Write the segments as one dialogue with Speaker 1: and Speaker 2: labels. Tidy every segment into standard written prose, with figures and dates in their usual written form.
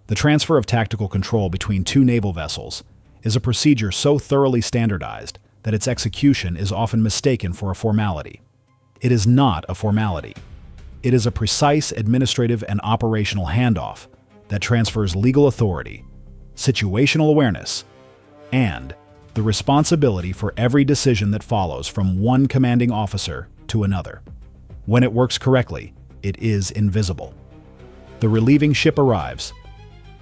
Speaker 1: The transfer of tactical control between two naval vessels is a procedure so thoroughly standardized that its execution is often mistaken for a formality. It is not a formality. It is a precise administrative and operational handoff that transfers legal authority, situational awareness, and the responsibility for every decision that follows from one commanding officer to another. When it works correctly, it is invisible. The relieving ship arrives.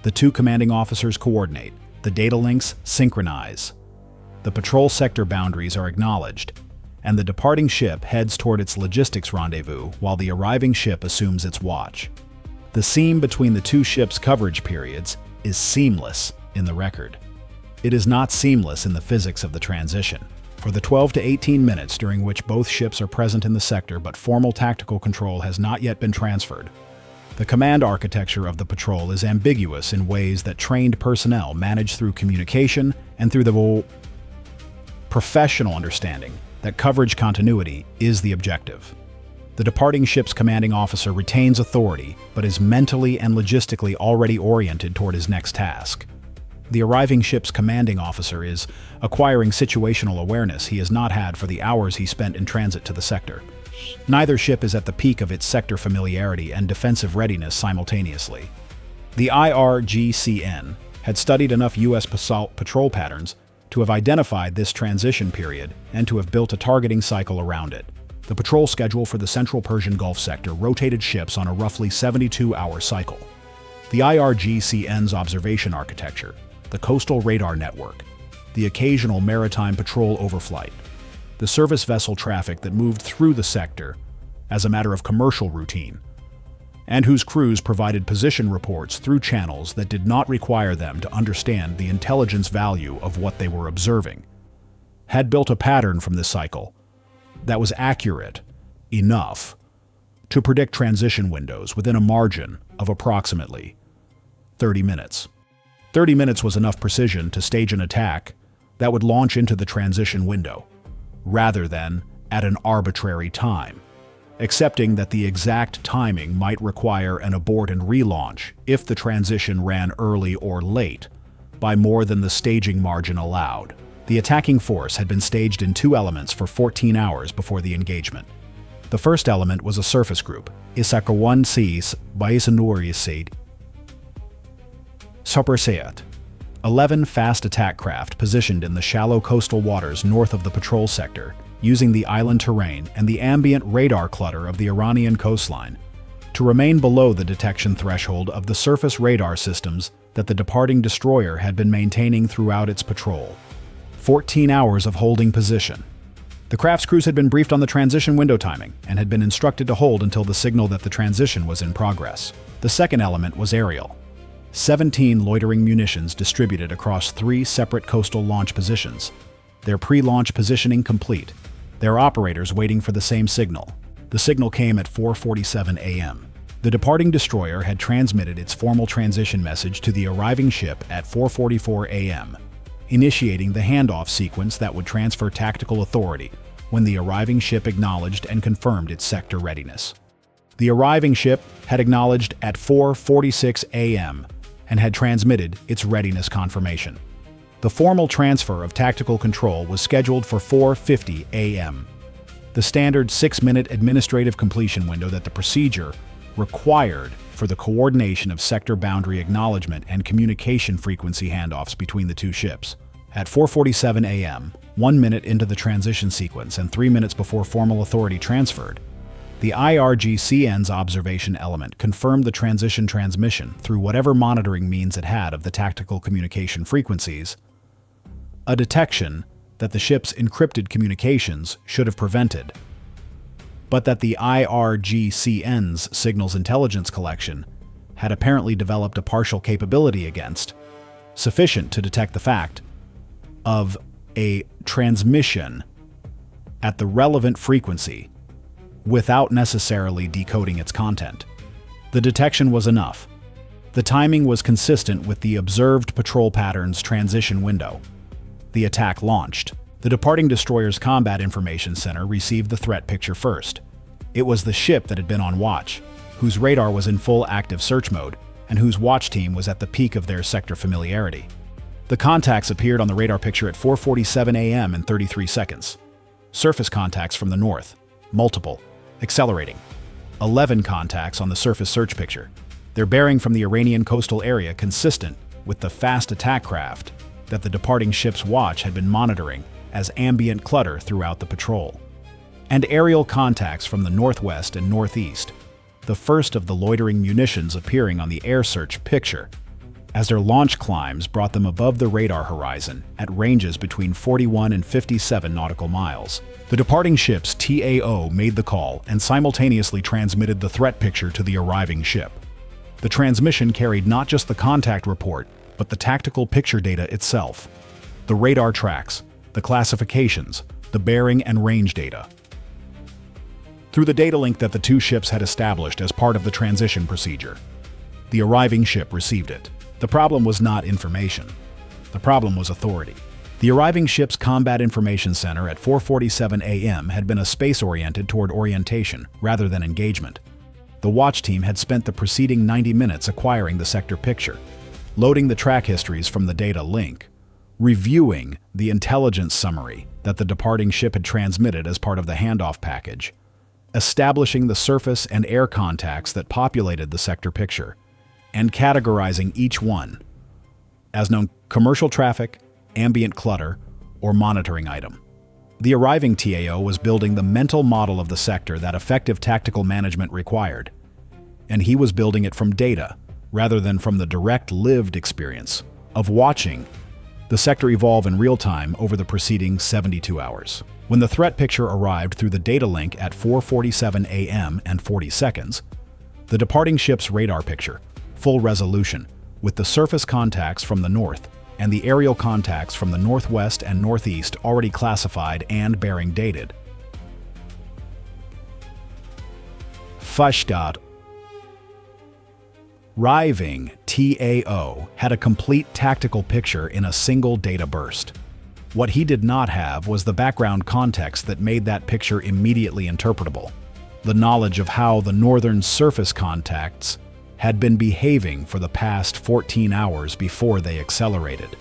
Speaker 1: The two commanding officers coordinate. The data links synchronize. The patrol sector boundaries are acknowledged, and the departing ship heads toward its logistics rendezvous while the arriving ship assumes its watch. The seam between the two ships' coverage periods is seamless in the record. It is not seamless in the physics of the transition. For the 12 to 18 minutes during which both ships are present in the sector but formal tactical control has not yet been transferred, the command architecture of the patrol is ambiguous in ways that trained personnel manage through communication and through the professional understanding that coverage continuity is the objective. The departing ship's commanding officer retains authority but is mentally and logistically already oriented toward his next task. The arriving ship's commanding officer is acquiring situational awareness he has not had for the hours he spent in transit to the sector. Neither ship is at the peak of its sector familiarity and defensive readiness simultaneously. The IRGCN had studied enough U.S. patrol patterns to have identified this transition period and to have built a targeting cycle around it. The patrol schedule for the Central Persian Gulf sector rotated ships on a roughly 72-hour cycle. The IRGCN's observation architecture, the coastal radar network, the occasional maritime patrol overflight, the service vessel traffic that moved through the sector as a matter of commercial routine, and whose crews provided position reports through channels that did not require them to understand the intelligence value of what they were observing, had built a pattern from this cycle that was accurate enough to predict transition windows within a margin of approximately 30 minutes. 30 minutes was enough precision to stage an attack that would launch into the transition window, rather than at an arbitrary time, accepting that the exact timing might require an abort and relaunch if the transition ran early or late by more than the staging margin allowed. The attacking force had been staged in two elements for 14 hours before the engagement. The first element was a surface group, Isakawan Seas Baisanurisid Supersayat, 11 fast attack craft positioned in the shallow coastal waters north of the patrol sector, using the island terrain and the ambient radar clutter of the Iranian coastline to remain below the detection threshold of the surface radar systems that the departing destroyer had been maintaining throughout its patrol. 14 hours of holding position. The craft's crews had been briefed on the transition window timing and had been instructed to hold until the signal that the transition was in progress. The second element was aerial. 17 loitering munitions distributed across 3 separate coastal launch positions, their pre-launch positioning complete, their operators waiting for the same signal. The signal came at 4:47 a.m. The departing destroyer had transmitted its formal transition message to the arriving ship at 4:44 a.m., initiating the handoff sequence that would transfer tactical authority when the arriving ship acknowledged and confirmed its sector readiness. The arriving ship had acknowledged at 4:46 a.m. and had transmitted its readiness confirmation. The formal transfer of tactical control was scheduled for 4:50 a.m., the standard 6-minute administrative completion window that the procedure required for the coordination of sector boundary acknowledgement and communication frequency handoffs between the two ships. At 4:47 a.m., 1 minute into the transition sequence and 3 minutes before formal authority transferred, the IRGCN's observation element confirmed the transition transmission through whatever monitoring means it had of the tactical communication frequencies, a detection that the ship's encrypted communications should have prevented, but that the IRGCN's signals intelligence collection had apparently developed a partial capability against, sufficient to detect the fact of a transmission at the relevant frequency without necessarily decoding its content. The detection was enough. The timing was consistent with the observed patrol pattern's transition window. The attack launched. The departing destroyer's combat information center received the threat picture first. It was the ship that had been on watch, whose radar was in full active search mode and whose watch team was at the peak of their sector familiarity. The contacts appeared on the radar picture at 4:47 a.m. and 33 seconds. Surface contacts from the north, multiple, accelerating. 11 contacts on the surface search picture. Their bearing from the Iranian coastal area consistent with the fast attack craft that the departing ship's watch had been monitoring as ambient clutter throughout the patrol. And aerial contacts from the northwest and northeast, the first of the loitering munitions appearing on the air search picture, as their launch climbs brought them above the radar horizon at ranges between 41 and 57 nautical miles. The departing ship's TAO made the call and simultaneously transmitted the threat picture to the arriving ship. The transmission carried not just the contact report, but the tactical picture data itself. The radar tracks, the classifications, the bearing and range data. Through the data link that the two ships had established as part of the transition procedure, the arriving ship received it. The problem was not information. The problem was authority. The arriving ship's Combat Information Center at 4:47 a.m. had been a space-oriented toward orientation rather than engagement. The watch team had spent the preceding 90 minutes acquiring the sector picture, loading the track histories from the data link, reviewing the intelligence summary that the departing ship had transmitted as part of the handoff package, establishing the surface and air contacts that populated the sector picture, and categorizing each one as known commercial traffic, ambient clutter, or monitoring item. The arriving TAO was building the mental model of the sector that effective tactical management required, and he was building it from data rather than from the direct lived experience of watching the sector evolve in real time over the preceding 72 hours. When the threat picture arrived through the data link at 4:47 a.m. and 40 seconds, the departing ship's radar picture, full resolution, with the surface contacts from the north and the aerial contacts from the northwest and northeast already classified and bearing dated. Verstanden. Arriving TAO had a complete tactical picture in a single data burst. What he did not have was the background context that made that picture immediately interpretable. The knowledge of how the northern surface contacts had been behaving for the past 14 hours before they accelerated.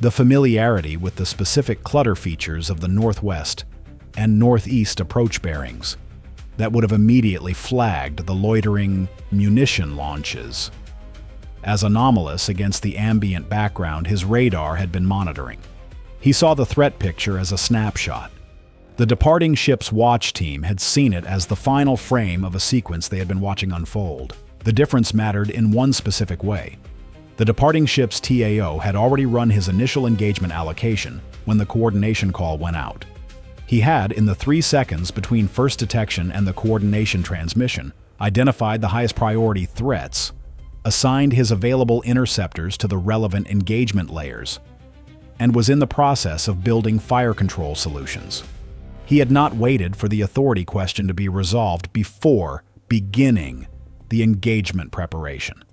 Speaker 1: The familiarity with the specific clutter features of the northwest and northeast approach bearings that would have immediately flagged the loitering munition launches as anomalous against the ambient background his radar had been monitoring. He saw the threat picture as a snapshot. The departing ship's watch team had seen it as the final frame of a sequence they had been watching unfold. The difference mattered in one specific way. The departing ship's TAO had already run his initial engagement allocation when the coordination call went out. He had, in the 3 seconds between first detection and the coordination transmission, identified the highest priority threats, assigned his available interceptors to the relevant engagement layers, and was in the process of building fire control solutions. He had not waited for the authority question to be resolved before beginning the engagement preparation.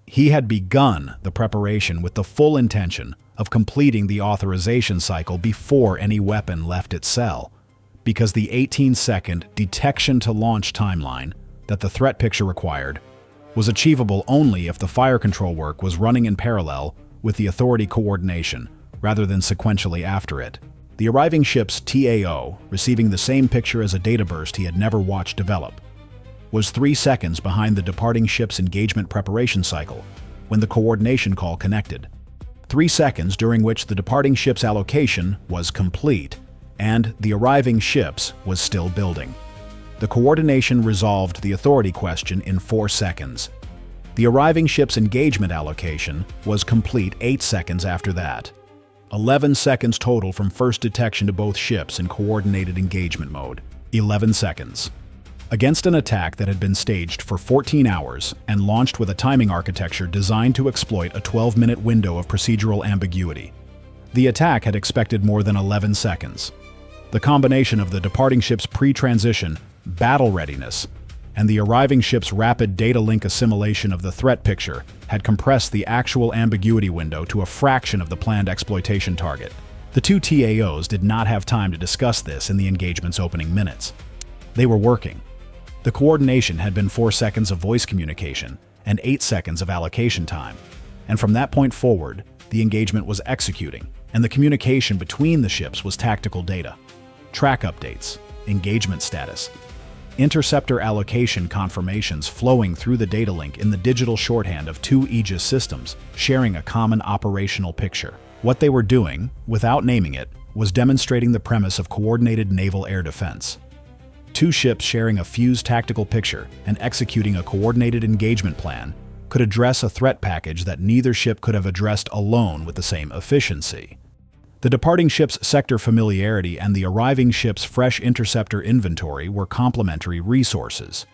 Speaker 1: He had begun the preparation with the full intention of completing the authorization cycle before any weapon left its cell, because the 18-second detection-to-launch timeline that the threat picture required was achievable only if the fire control work was running in parallel with the authority coordination rather than sequentially after it. The arriving ship's TAO, receiving the same picture as a data burst he had never watched develop, was 3 seconds behind the departing ship's engagement preparation cycle when the coordination call connected. 3 seconds during which the departing ship's allocation was complete and the arriving ship's was still building. The coordination resolved the authority question in 4 seconds. The arriving ship's engagement allocation was complete 8 seconds after that. 11 seconds total from first detection to both ships in coordinated engagement mode. 11 seconds. Against an attack that had been staged for 14 hours and launched with a timing architecture designed to exploit a 12-minute window of procedural ambiguity. The attack had expected more than 11 seconds. The combination of the departing ship's pre-transition battle readiness and the arriving ship's rapid data link assimilation of the threat picture had compressed the actual ambiguity window to a fraction of the planned exploitation target. The two TAOs did not have time to discuss this in the engagement's opening minutes. They were working. The coordination had been 4 seconds of voice communication and 8 seconds of allocation time. And from that point forward, the engagement was executing, and the communication between the ships was tactical data, track updates, engagement status, interceptor allocation confirmations flowing through the data link in the digital shorthand of two Aegis systems, sharing a common operational picture. What they were doing, without naming it, was demonstrating the premise of coordinated naval air defense. Two ships sharing a fused tactical picture and executing a coordinated engagement plan could address a threat package that neither ship could have addressed alone with the same efficiency. The departing ship's sector familiarity and the arriving ship's fresh interceptor inventory were complementary resources.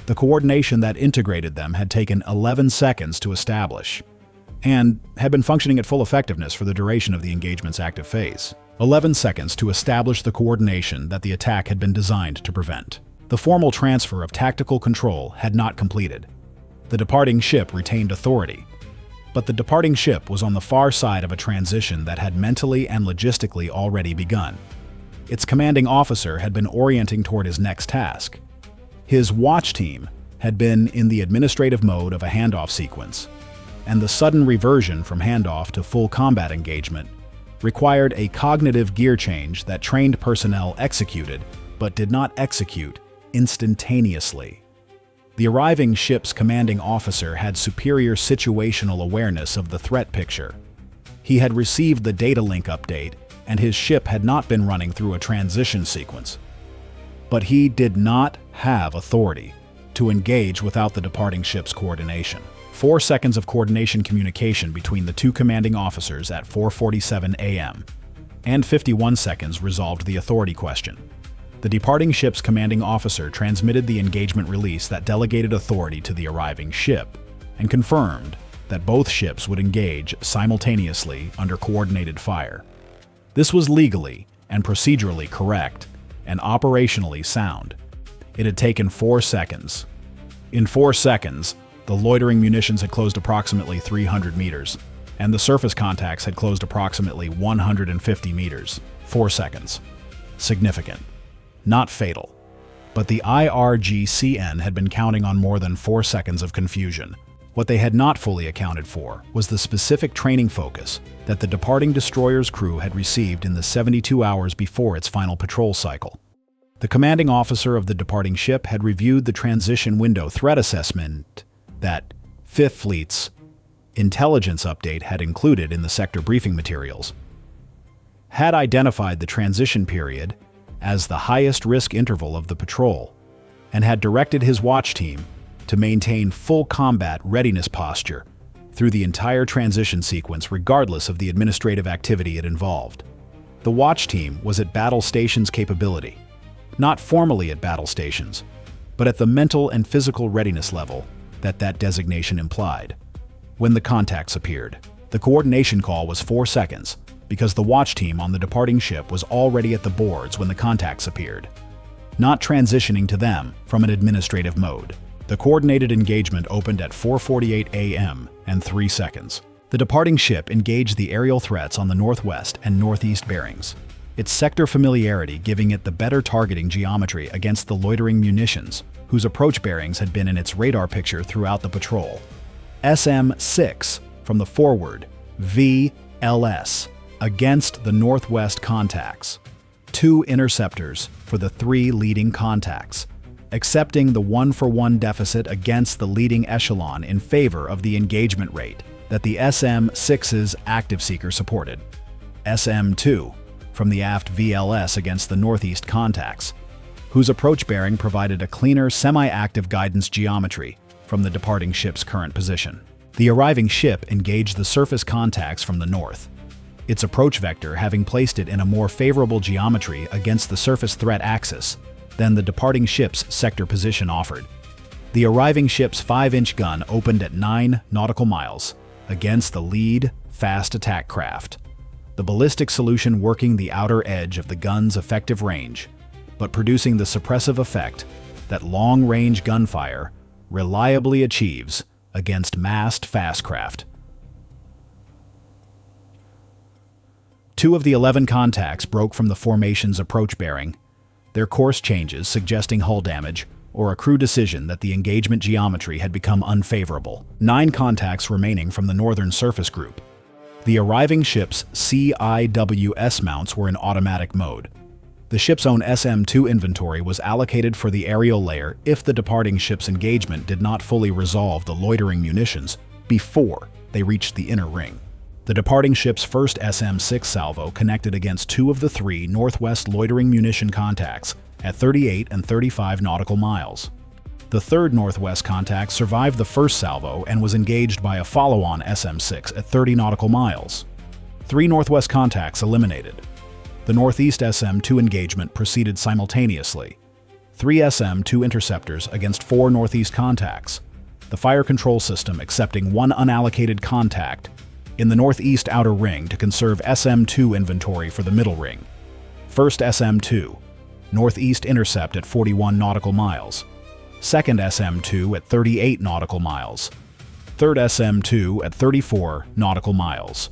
Speaker 1: The coordination that integrated them had taken 11 seconds to establish, and had been functioning at full effectiveness for the duration of the engagement's active phase. 11 seconds to establish the coordination that the attack had been designed to prevent. The formal transfer of tactical control had not completed. The departing ship retained authority, but the departing ship was on the far side of a transition that had mentally and logistically already begun. Its commanding officer had been orienting toward his next task. His watch team had been in the administrative mode of a handoff sequence, and the sudden reversion from handoff to full combat engagement required a cognitive gear change that trained personnel executed, but did not execute, instantaneously. The arriving ship's commanding officer had superior situational awareness of the threat picture. He had received the data link update, and his ship had not been running through a transition sequence. But he did not have authority to engage without the departing ship's coordination. 4 seconds of coordination communication between the two commanding officers at 4:47 a.m. and 51 seconds resolved the authority question. The departing ship's commanding officer transmitted the engagement release that delegated authority to the arriving ship and confirmed that both ships would engage simultaneously under coordinated fire. This was legally and procedurally correct and operationally sound. It had taken 4 seconds. In 4 seconds, the loitering munitions had closed approximately 300 meters, and the surface contacts had closed approximately 150 meters. 4 seconds. Significant. Not fatal. But the IRGCN had been counting on more than 4 seconds of confusion. What they had not fully accounted for was the specific training focus that the departing destroyer's crew had received in the 72 hours before its final patrol cycle. The commanding officer of the departing ship had reviewed the transition window threat assessment that Fifth Fleet's intelligence update had included in the sector briefing materials, had identified the transition period as the highest risk interval of the patrol, and had directed his watch team to maintain full combat readiness posture through the entire transition sequence regardless of the administrative activity it involved. The watch team was at battle stations capability, not formally at battle stations, but at the mental and physical readiness level that designation implied. When the contacts appeared, the coordination call was 4 seconds because the watch team on the departing ship was already at the boards when the contacts appeared, not transitioning to them from an administrative mode. The coordinated engagement opened at 4:48 a.m. and 3 seconds. The departing ship engaged the aerial threats on the northwest and northeast bearings, its sector familiarity giving it the better targeting geometry against the loitering munitions, whose approach bearings had been in its radar picture throughout the patrol. SM-6 from the forward, VLS, against the northwest contacts. 2 interceptors for the 3 leading contacts, accepting the 1-for-1 deficit against the leading echelon in favor of the engagement rate that the SM-6's active seeker supported. SM-2 from the aft VLS against the northeast contacts, whose approach bearing provided a cleaner semi-active guidance geometry from the departing ship's current position. The arriving ship engaged the surface contacts from the north, its approach vector having placed it in a more favorable geometry against the surface threat axis than the departing ship's sector position offered. The arriving ship's 5-inch gun opened at 9 nautical miles against the lead fast attack craft, the ballistic solution working the outer edge of the gun's effective range, but producing the suppressive effect that long-range gunfire reliably achieves against massed fast craft. 2 of the 11 contacts broke from the formation's approach bearing, their course changes suggesting hull damage or a crew decision that the engagement geometry had become unfavorable. 9 contacts remaining from the northern surface group. The arriving ship's CIWS mounts were in automatic mode. The ship's own SM-2 inventory was allocated for the aerial layer if the departing ship's engagement did not fully resolve the loitering munitions before they reached the inner ring. The departing ship's first SM-6 salvo connected against 2 of the 3 northwest loitering munition contacts at 38 and 35 nautical miles. The third northwest contact survived the first salvo and was engaged by a follow-on SM-6 at 30 nautical miles. 3 northwest contacts eliminated. The northeast SM-2 engagement proceeded simultaneously. 3 SM-2 interceptors against 4 northeast contacts. The fire control system accepting 1 unallocated contact in the northeast outer ring to conserve SM-2 inventory for the middle ring. First SM-2, northeast intercept at 41 nautical miles. Second SM-2 at 38 nautical miles. Third SM-2 at 34 nautical miles.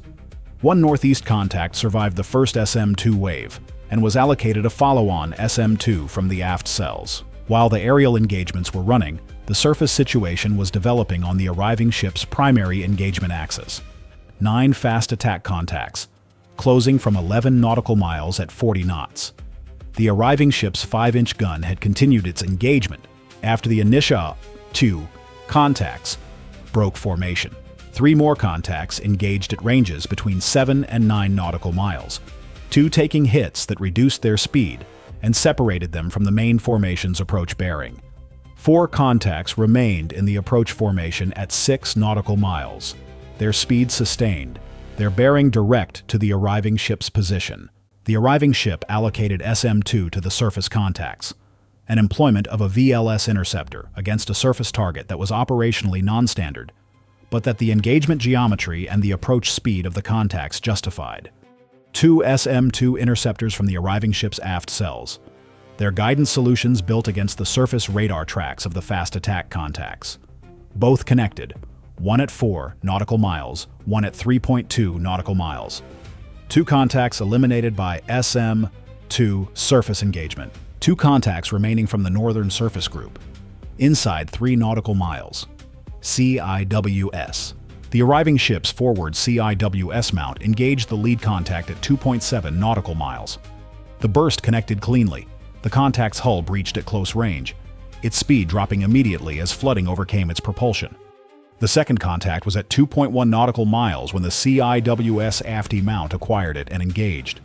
Speaker 1: 1 northeast contact survived the first SM-2 wave and was allocated a follow-on SM-2 from the aft cells. While the aerial engagements were running, the surface situation was developing on the arriving ship's primary engagement axis. 9 fast attack contacts, closing from 11 nautical miles at 40 knots. The arriving ship's 5-inch gun had continued its engagement after the initial 2 contacts broke formation. 3 more contacts engaged at ranges between 7 and 9 nautical miles, 2 taking hits that reduced their speed and separated them from the main formation's approach bearing. 4 contacts remained in the approach formation at 6 nautical miles, their speed sustained, their bearing direct to the arriving ship's position. The arriving ship allocated SM-2 to the surface contacts, an employment of a VLS interceptor against a surface target that was operationally non-standard, but that the engagement geometry and the approach speed of the contacts justified. 2 SM-2 interceptors from the arriving ship's aft cells, their guidance solutions built against the surface radar tracks of the fast attack contacts. Both connected, 1 at 4 nautical miles, 1 at 3.2 nautical miles. 2 contacts eliminated by SM-2 surface engagement. 2 contacts remaining from the northern surface group, inside 3 nautical miles. CIWS. The arriving ship's forward CIWS mount engaged the lead contact at 2.7 nautical miles. The burst connected cleanly. The contact's hull breached at close range, its speed dropping immediately as flooding overcame its propulsion. The second contact was at 2.1 nautical miles when the CIWS aftee mount acquired it and engaged.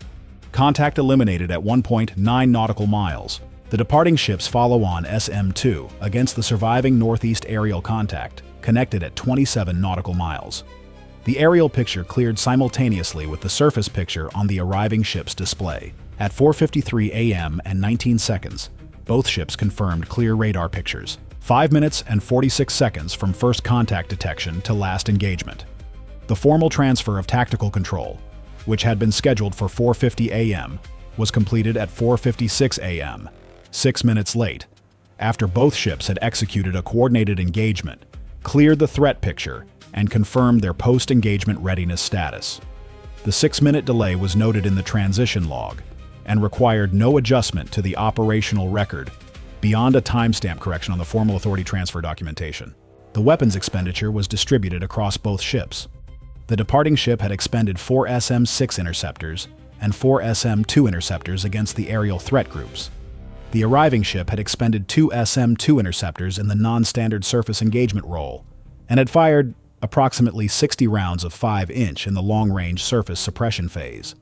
Speaker 1: Contact eliminated at 1.9 nautical miles. The departing ship's follow-on SM-2 against the surviving northeast aerial contact connected at 27 nautical miles. The aerial picture cleared simultaneously with the surface picture on the arriving ship's display. At 4:53 a.m. and 19 seconds, both ships confirmed clear radar pictures. 5 minutes and 46 seconds from first contact detection to last engagement. The formal transfer of tactical control, which had been scheduled for 4:50 a.m., was completed at 4:56 a.m., 6 minutes late, after both ships had executed a coordinated engagement, cleared the threat picture, and confirmed their post-engagement readiness status. The 6-minute delay was noted in the transition log and required no adjustment to the operational record beyond a timestamp correction on the formal authority transfer documentation. The weapons expenditure was distributed across both ships. The departing ship had expended 4 SM-6 interceptors and 4 SM-2 interceptors against the aerial threat groups. The arriving ship had expended 2 SM-2 interceptors in the non-standard surface engagement role and had fired approximately 60 rounds of 5-inch in the long-range surface suppression phase.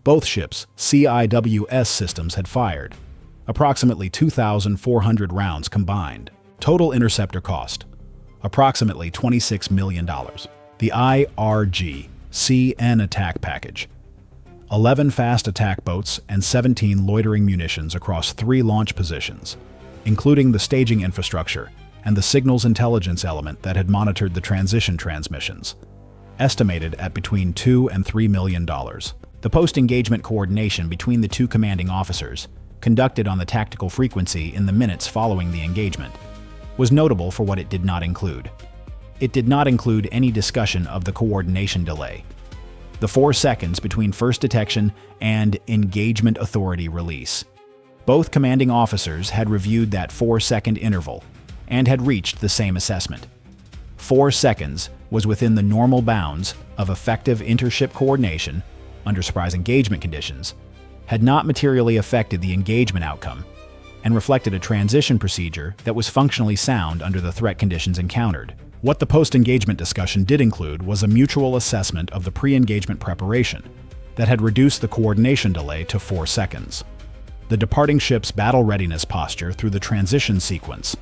Speaker 1: Both ships' CIWS systems had fired approximately 2,400 rounds combined. Total interceptor cost, approximately $26 million. The IRGCN attack package, 11 fast attack boats and 17 loitering munitions across 3 launch positions, including the staging infrastructure and the signals intelligence element that had monitored the transition transmissions, estimated at between $2 and $3 million. The post-engagement coordination between the 2 commanding officers, conducted on the tactical frequency in the minutes following the engagement, was notable for what it did not include. It did not include any discussion of the coordination delay, the 4 seconds between first detection and engagement authority release, Both commanding officers had reviewed that 4-second interval and had reached the same assessment. 4 seconds was within the normal bounds of effective intership coordination under surprise engagement conditions, had not materially affected the engagement outcome, and reflected a transition procedure that was functionally sound under the threat conditions encountered. What the post-engagement discussion did include was a mutual assessment of the pre-engagement preparation that had reduced the coordination delay to 4 seconds. The departing ship's battle readiness posture through the transition sequence,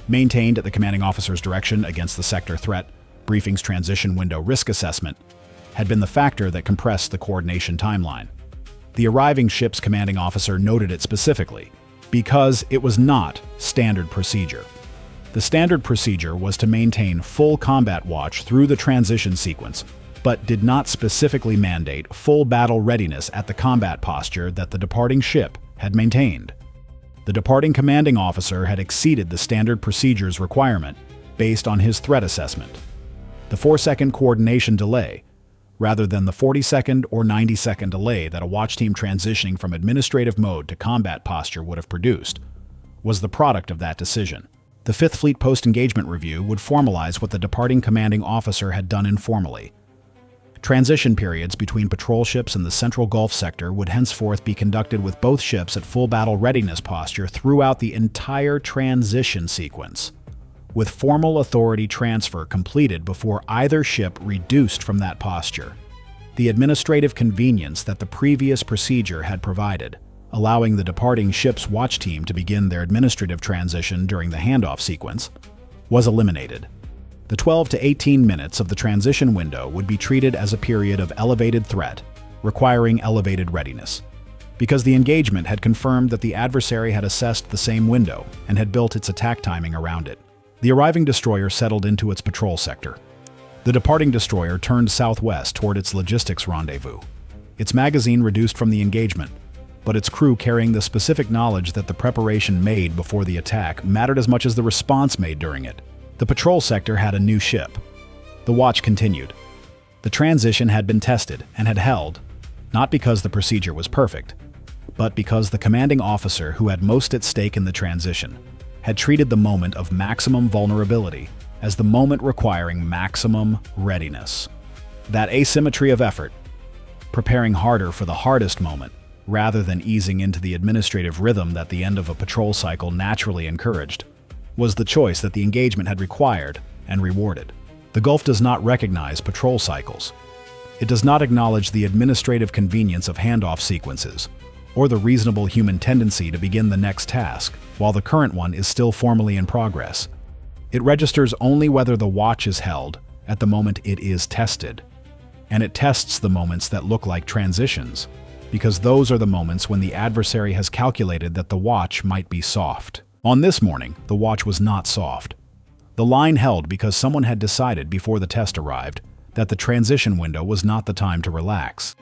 Speaker 1: maintained at the commanding officer's direction against the sector threat, briefing's transition window risk assessment, had been the factor that compressed the coordination timeline. The arriving ship's commanding officer noted it specifically, because it was not standard procedure. The standard procedure was to maintain full combat watch through the transition sequence, but did not specifically mandate full battle readiness at the combat posture that the departing ship had maintained. The departing commanding officer had exceeded the standard procedure's requirement based on his threat assessment. The 4-second coordination delay, rather than the 40-second or 90-second delay that a watch team transitioning from administrative mode to combat posture would have produced, was the product of that decision. The Fifth Fleet post-engagement review would formalize what the departing commanding officer had done informally. Transition periods between patrol ships in the Central Gulf sector would henceforth be conducted with both ships at full battle readiness posture throughout the entire transition sequence, with formal authority transfer completed before either ship reduced from that posture. The administrative convenience that the previous procedure had provided, allowing the departing ship's watch team to begin their administrative transition during the handoff sequence, was eliminated. The 12 to 18 minutes of the transition window would be treated as a period of elevated threat, requiring elevated readiness, because the engagement had confirmed that the adversary had assessed the same window and had built its attack timing around it. The arriving destroyer settled into its patrol sector. The departing destroyer turned southwest toward its logistics rendezvous. Its magazine reduced from the engagement, but its crew carrying the specific knowledge that the preparation made before the attack mattered as much as the response made during it. The patrol sector had a new ship. The watch continued. The transition had been tested and had held, not because the procedure was perfect, but because the commanding officer who had most at stake in the transition had treated the moment of maximum vulnerability as the moment requiring maximum readiness. That asymmetry of effort, preparing harder for the hardest moment, rather than easing into the administrative rhythm that the end of a patrol cycle naturally encouraged, was the choice that the engagement had required and rewarded. The Gulf does not recognize patrol cycles. It does not acknowledge the administrative convenience of handoff sequences, or the reasonable human tendency to begin the next task while the current one is still formally in progress. It registers only whether the watch is held at the moment it is tested, and it tests the moments that look like transitions, because those are the moments when the adversary has calculated that the watch might be soft. On this morning, the watch was not soft. The line held because someone had decided before the test arrived that the transition window was not the time to relax.